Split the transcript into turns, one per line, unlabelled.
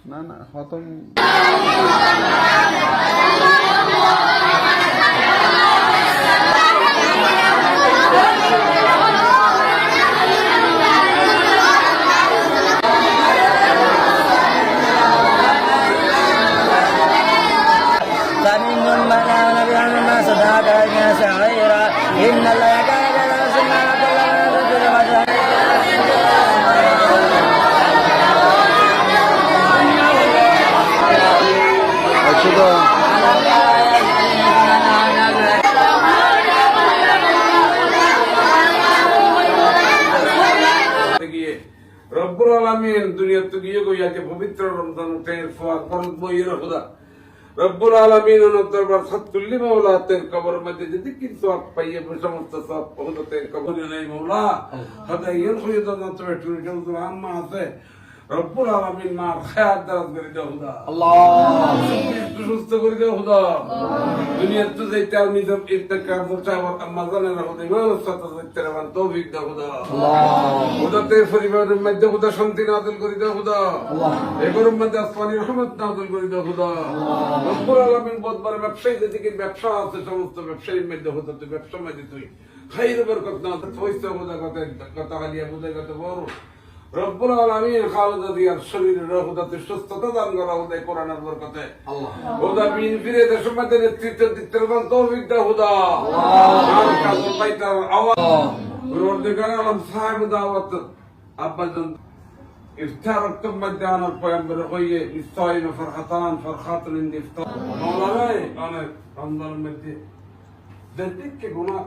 না না খতম
فمنهم من آمن بأن الناس ذاك الناس غيرا إن الله كان بنفسنا
রব্বুল আলামিন দুনিয়াতে গিয়ে গইয়াকে পবিত্র রমজানের ফরজ ফরজ বইয়ের খোদা রব্বুল আলামিন দরবার সাতুল্লি মাওলাতের কবর মধ্যে যদি কিছু আপ পাইয়ে সমস্ত সব পৌঁছতে কবরে নাই মাওলা হদাইয়ের খুয়দান তবে টুরিজম আম্মা আছে রব্বুল আলামিন মার খায়াত দারাজ করে দাও খোদা আল্লাহ সুস্থ করে দাও খোদা দুনিয়াতে যাইতে আমি সব ইত্তেকার চাওয়া আম্মা জানেন খোদা ইমান সাথে যাইতে রান তৌফিক দাও খোদা আল্লাহ খোদাতে পরিবারের মধ্যে খোদা শান্তি নাযিল করে দাও খোদা আল্লাহ এগুলোর মধ্যে আসমানি রহমত নাযিল করে দাও খোদা রব্বুল আলামিন বদবার ব্যবসায়ী যেদিকে ব্যবসা আছে সমস্ত ব্যবসায়ীর মধ্যে খোদা তুই ব্যবসা মধ্যে তুই খাইর বরকত না পয়সা খোদা কথা হালিয়া বুঝাই কথা বড় রব্বুল আলামিন খালেদা জিয়ার শরীরের খোদাতে সুস্থতা দান করা খোদা কোরআনের বরকতে আল্লাহ খোদা বিন ফিরে দেশের মধ্যে নেতৃত্ব দিতে পারেন তৌফিক দাও খোদা আল্লাহ আর কাজ পাইতার আওয়াজ রোজগার আলম সাহেব দাওয়াত আব্বাজান ইফতার ওয়াক্তের মধ্যে আনার পয়গম্বর কইয়ে ইসতাইম ফরহাতান ফরহাতুন ইফতার মাওলানা অনেক রমজানের মধ্যে দেখতে গুনাহ